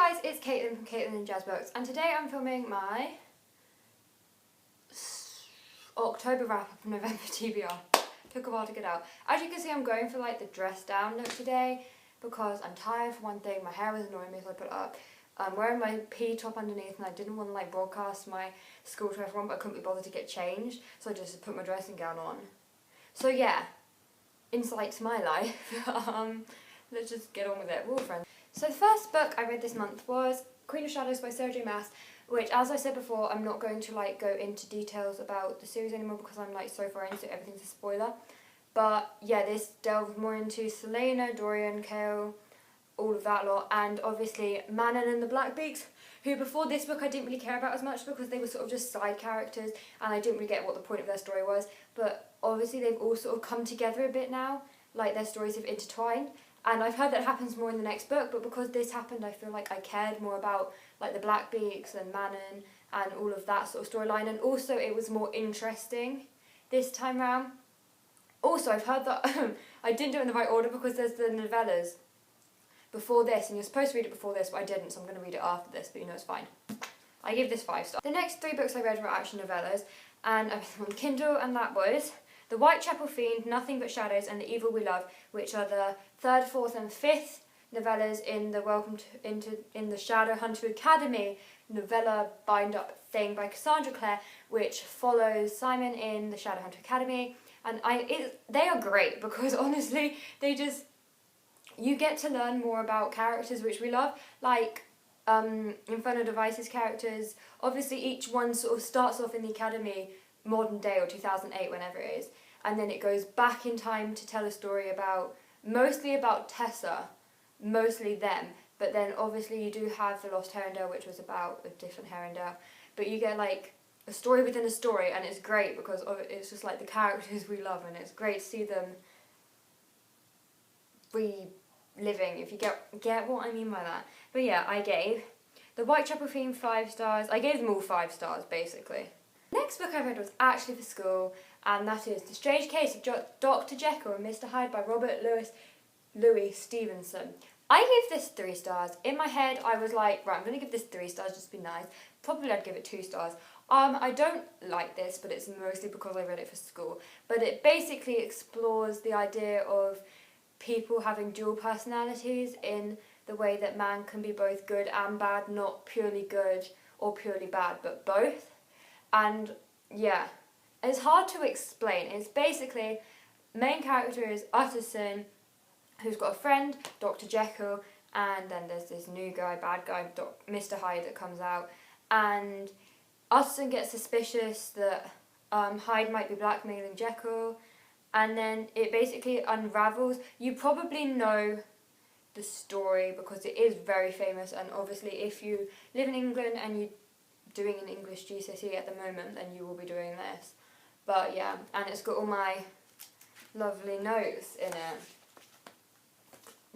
Hi guys, it's Caitlin from Caitlin and Jazz Books, and today I'm filming my October wrap-up of November TBR. Took a while to get out. As you can see, I'm going for like the dress down look today because I'm tired for one thing, my hair was annoying me so I put it up. I'm wearing my PE top underneath and I didn't want to like broadcast my school to everyone, but I couldn't be bothered to get changed, so I just put my dressing gown on. So yeah, insight to my life. Let's just get on with it. We're all friends. So the first book I read this month was Queen of Shadows by Sarah J Maas, which, as I said before, I'm not going to like go into details about the series anymore because I'm like so far into it, everything's a spoiler. But yeah, this delved more into Selena, Dorian, Kale, all of that lot, and obviously Manon and the Blackbeaks, who before this book I didn't really care about as much because they were sort of just side characters and I didn't really get what the point of their story was. But obviously they've all sort of come together a bit now, like their stories have intertwined. And I've heard that happens more in the next book, but because this happened, I feel like I cared more about like the Blackbeaks and Manon and all of that sort of storyline, and also it was more interesting this time round. Also, I've heard that I didn't do it in the right order because there's the novellas before this, and you're supposed to read it before this, but I didn't, so I'm going to read it after this, but you know it's fine. I give this 5 stars. The next 3 books I read were actually novellas, and I read them on Kindle, and that was The Whitechapel Fiend, Nothing But Shadows, and The Evil We Love, which are the 3rd, 4th and 5th novellas in the in the Shadowhunter Academy novella bind-up thing by Cassandra Clare, which follows Simon in the Shadowhunter Academy. And they are great because honestly, you get to learn more about characters which we love, like Infernal Devices characters. Obviously each one sort of starts off in the academy modern day or 2008, whenever it is, and then it goes back in time to tell a story about, mostly about Tessa, mostly them, but then obviously you do have The Lost Herondale, which was about a different Herondale, but you get like a story within a story, and it's great because it's just like the characters we love, and it's great to see them reliving, if you get what I mean by that. But yeah, I gave The Whitechapel Theme 5 stars. I gave them all 5 stars basically. The next book I read was actually for school, and that is The Strange Case of Dr. Jekyll and Mr Hyde by Robert Louis Stevenson. I gave this 3 stars. In my head I was like, right, I'm going to give this 3 stars just to be nice. Probably I'd give it 2 stars. I don't like this, but it's mostly because I read it for school. But it basically explores the idea of people having dual personalities in the way that man can be both good and bad, not purely good or purely bad, but both. And yeah, it's hard to explain. It's basically, main character is Utterson, who's got a friend, Dr. Jekyll, and then there's this new guy, bad guy, Mr Hyde, that comes out, and Utterson gets suspicious that Hyde might be blackmailing Jekyll, and then it basically unravels. You probably know the story because it is very famous, and obviously if you live in England and you're doing an English GCSE at the moment, then you will be doing this. But yeah, and it's got all my lovely notes in it.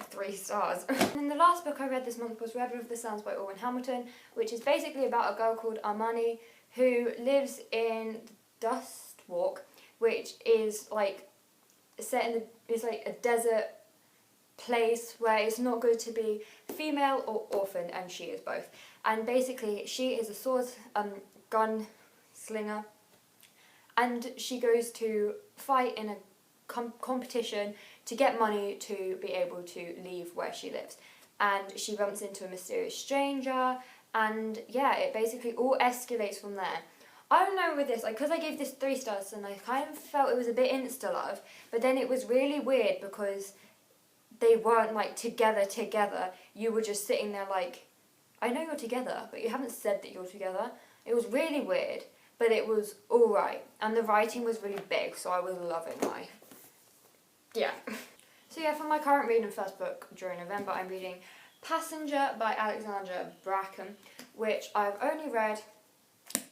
3 stars. And the last book I read this month was Rebel of the Sands by Orwin Hamilton, which is basically about a girl called Armani who lives in Dustwalk, which is like set in it's like a desert place where it's not good to be female or orphan, and she is both. And basically she is a sword gun slinger, and she goes to fight in a competition to get money to be able to leave where she lives, and she bumps into a mysterious stranger, and yeah, it basically all escalates from there. I don't know with this, like, because I gave this 3 stars and I kind of felt it was a bit insta-love, but then it was really weird because they weren't like together, you were just sitting there like, I know you're together, but you haven't said that you're together. It was really weird, but it was alright, and the writing was really big, so I was loving life. Yeah. So yeah, for my current reading first book during November, I'm reading Passenger by Alexandra Bracken, which I've only read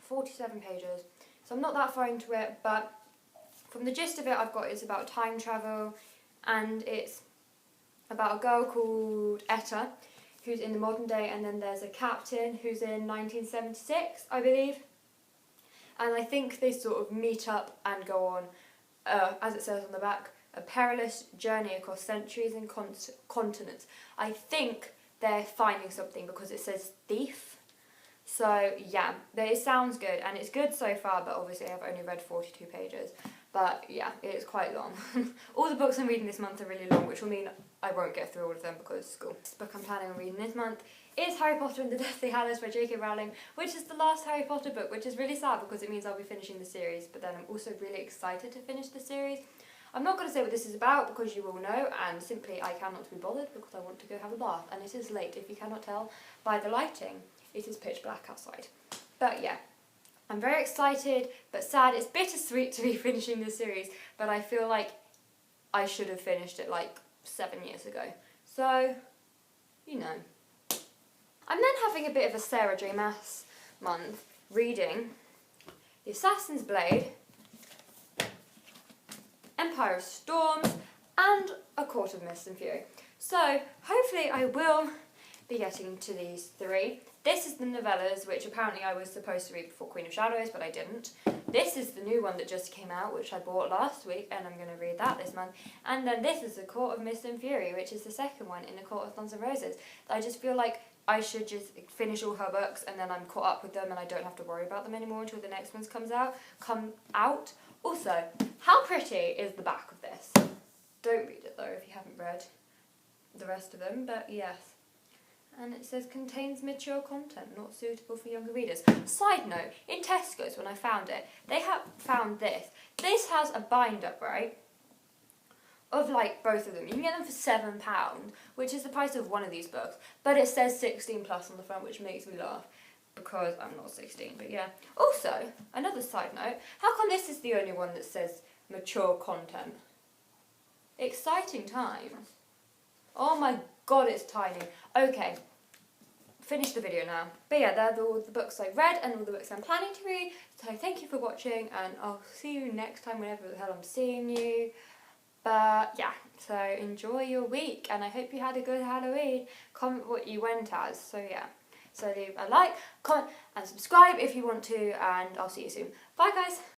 47 pages, so I'm not that far into it, but from the gist of it I've got, it's about time travel, and it's about a girl called Etta, who's in the modern day, and then there's a captain who's in 1976, I believe, and I think they sort of meet up and go on, as it says on the back, a perilous journey across centuries and continents. I think they're finding something because it says thief. So yeah, it sounds good, and it's good so far, but obviously I've only read 42 pages. But yeah, it is quite long. All the books I'm reading this month are really long, which will mean I won't get through all of them because school. The book I'm planning on reading this month is Harry Potter and the Deathly Hallows by J.K. Rowling, which is the last Harry Potter book, which is really sad because it means I'll be finishing the series, but then I'm also really excited to finish the series. I'm not going to say what this is about because you will know, and simply I cannot be bothered because I want to go have a bath, and it is late if you cannot tell by the lighting. It is pitch black outside. But yeah, I'm very excited but sad. It's bittersweet to be finishing this series, but I feel like I should have finished it like 7 years ago. So, you know. I'm then having a bit of a Sarah J Maas month, reading The Assassin's Blade, Empire of Storms, and A Court of Mist and Fury. So, hopefully I will be getting to these 3. This is the novellas, which apparently I was supposed to read before Queen of Shadows, but I didn't. This is the new one that just came out, which I bought last week, and I'm going to read that this month. And then this is The Court of Mist and Fury, which is the second one in The Court of Thorns and Roses. I just feel like I should just finish all her books, and then I'm caught up with them, and I don't have to worry about them anymore until the next ones come out. Also, how pretty is the back of this? Don't read it though if you haven't read the rest of them, but yes. And it says contains mature content, not suitable for younger readers. Side note, in Tesco's when I found it, they have found this. This has a binder, right? Of like both of them. You can get them for £7, which is the price of one of these books. But it says 16 plus on the front, which makes me laugh. Because I'm not 16, but yeah. Also, another side note, how come this is the only one that says mature content? Exciting times. Oh my god, it's tiny. Okay, finish the video now. But yeah, they're all the books I've read and all the books I'm planning to read. So thank you for watching, and I'll see you next time whenever the hell I'm seeing you. But yeah, so enjoy your week, and I hope you had a good Halloween. Comment what you went as, so yeah. So leave a like, comment and subscribe if you want to, and I'll see you soon. Bye guys!